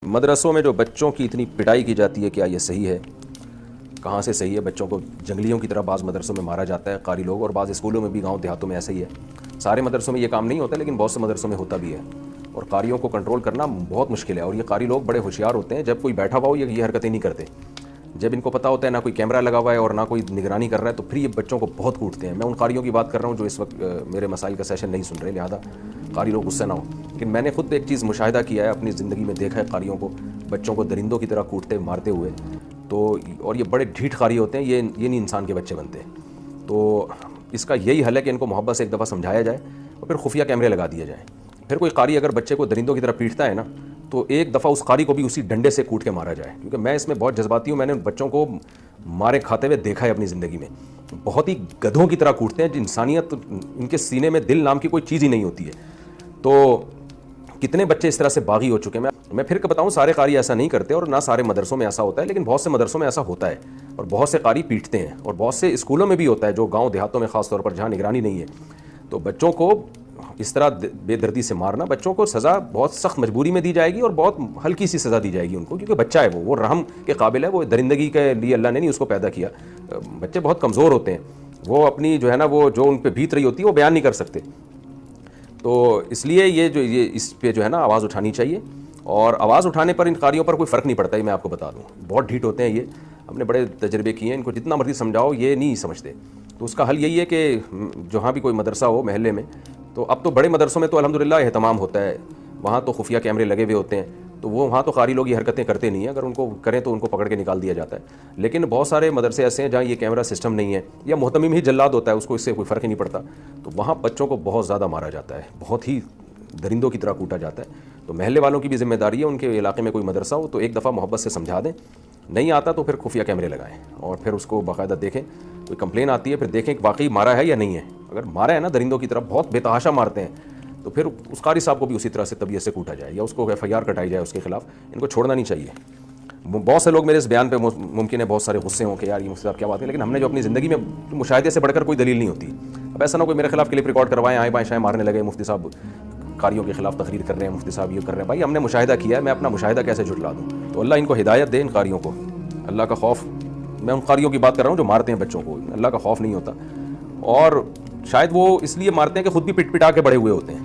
مدرسوں میں جو بچوں کی اتنی پٹائی کی جاتی ہے، کیا یہ صحیح ہے؟ کہاں سے صحیح ہے؟ بچوں کو جنگلیوں کی طرح بعض مدرسوں میں مارا جاتا ہے قاری لوگ، اور بعض اسکولوں میں بھی گاؤں دیہاتوں میں ایسا ہی ہے۔ سارے مدرسوں میں یہ کام نہیں ہوتا، لیکن بہت سے مدرسوں میں ہوتا بھی ہے، اور قاریوں کو کنٹرول کرنا بہت مشکل ہے۔ اور یہ قاری لوگ بڑے ہوشیار ہوتے ہیں، جب کوئی بیٹھا ہوا ہو یہ حرکتیں نہیں کرتے۔ جب ان کو پتہ ہوتا ہے نہ کوئی کیمرہ لگا ہوا ہے اور نہ کوئی نگرانی کر رہا ہے، تو پھر یہ بچوں کو بہت کوٹتے ہیں۔ میں ان قاریوں کی بات کر رہا ہوں جو اس وقت میرے مسائل کا سیشن نہیں سن رہے، لہٰذا قاری لوگ غصہ نہ ہو، لیکن میں نے خود ایک چیز مشاہدہ کیا ہے، اپنی زندگی میں دیکھا ہے قاریوں کو، بچوں کو درندوں کی طرح کوٹتے مارتے ہوئے۔ تو اور یہ بڑے ڈھیٹ قاری ہوتے ہیں، یہ نہیں انسان کے بچے بنتے۔ تو اس کا یہی حل ہے کہ ان کو محبت سے ایک دفعہ سمجھایا جائے اور پھر خفیہ کیمرے لگا دیے جائیں۔ پھر کوئی قاری اگر بچے کو درندوں کی طرح پیٹتا ہے نا، تو ایک دفعہ اس قاری کو بھی اسی ڈنڈے سے کوٹ کے مارا جائے، کیونکہ میں اس میں بہت جذباتی ہوں۔ میں نے بچوں کو مارے کھاتے ہوئے دیکھا ہے اپنی زندگی میں، بہت ہی گدھوں کی طرح کوٹتے ہیں، انسانیت ان کے سینے میں دل نام کی کوئی چیز ہی نہیں ہوتی ہے۔ تو کتنے بچے اس طرح سے باغی ہو چکے ہیں۔ میں پھر بتاؤں، سارے قاری ایسا نہیں کرتے اور نہ سارے مدرسوں میں ایسا ہوتا ہے، لیکن بہت سے مدرسوں میں ایسا ہوتا ہے اور بہت سے قاری پیٹتے ہیں، اور بہت سے اسکولوں میں بھی ہوتا ہے، جو گاؤں دیہاتوں میں خاص طور پر جہاں نگرانی نہیں ہے۔ تو بچوں کو اس طرح بے دردی سے مارنا، بچوں کو سزا بہت سخت مجبوری میں دی جائے گی، اور بہت ہلکی سی سزا دی جائے گی ان کو، کیونکہ بچہ ہے، وہ رحم کے قابل ہے، وہ درندگی کے لیے اللہ نے نہیں اس کو پیدا کیا۔ بچے بہت کمزور ہوتے ہیں، وہ اپنی جو ہے نا، وہ جو ان پہ بیت رہی ہوتی ہے وہ بیان نہیں کر سکتے۔ تو اس لیے یہ اس پہ جو ہے نا آواز اٹھانی چاہیے، اور آواز اٹھانے پر ان قاریوں پر کوئی فرق نہیں پڑتا ہے۔ میں آپ کو بتا دوں، بہت ڈھیٹ ہوتے ہیں یہ، ہم نے بڑے تجربے کیے ہیں، ان کو جتنا مرضی سمجھاؤ یہ نہیں سمجھتے۔ تو اس کا حل یہی ہے کہ جہاں بھی کوئی مدرسہ ہو محلے میں، تو اب تو بڑے مدرسوں میں تو الحمدللہ اہتمام ہوتا ہے، وہاں تو خفیہ کیمرے لگے ہوئے ہوتے ہیں، تو وہاں تو قاری لوگ یہ حرکتیں کرتے نہیں ہیں، اگر ان کو کریں تو ان کو پکڑ کے نکال دیا جاتا ہے۔ لیکن بہت سارے مدرسے ایسے ہیں جہاں یہ کیمرہ سسٹم نہیں ہے، یا محتمم ہی جلاد ہوتا ہے، اس کو اس سے کوئی فرق ہی نہیں پڑتا، تو وہاں بچوں کو بہت زیادہ مارا جاتا ہے، بہت ہی درندوں کی طرح کوٹا جاتا ہے۔ تو محلے والوں کی بھی ذمہ داری ہے، ان کے علاقے میں کوئی مدرسہ ہو تو ایک دفعہ محبت سے سمجھا دیں، نہیں آتا تو پھر خفیہ کیمرے لگائیں، اور پھر اس کو باقاعدہ دیکھیں، کوئی کمپلین آتی ہے پھر دیکھیں کہ واقعی مارا ہے یا نہیں ہے۔ اگر مارا ہے نا درندوں کی طرح، بہت بے تحاشا مارتے ہیں، تو پھر اس قاری صاحب کو بھی اسی طرح سے طبیعت سے کوٹا جائے، یا اس کو FIR کٹائی جائے اس کے خلاف۔ ان کو چھوڑنا نہیں چاہیے۔ بہت سے لوگ میرے اس بیان پہ ممکن ہے بہت سارے غصے ہوں کہ یار یہ مفتی صاحب کیا بات ہے، لیکن ہم نے جو اپنی زندگی میں مشاہدے سے بڑھ کر کوئی دلیل نہیں ہوتی۔ اب ایسا نہ کوئی میرے خلاف کلپ ریکارڈ کروائیں، آئیں بائیں شائیں مارنے لگے، مفتی صاحب قاریوں کے خلاف تقریر کر رہے ہیں، مفتی صاحب یہ کر رہے ہیں۔ بھائی ہم نے مشاہدہ کیا ہے، میں اپنا مشاہدہ کیسے جھٹلا دوں؟ تو اللہ ان کو ہدایت دے، ان قاریوں کو اللہ کا خوف۔ میں ان قاریوں کی بات کر رہا ہوں جو مارتے ہیں بچوں کو، اللہ کا خوف نہیں ہوتا، اور شاید وہ اس لیے مارتے ہیں کہ خود بھی پٹ پٹا کے بڑے ہوئے ہوتے ہیں۔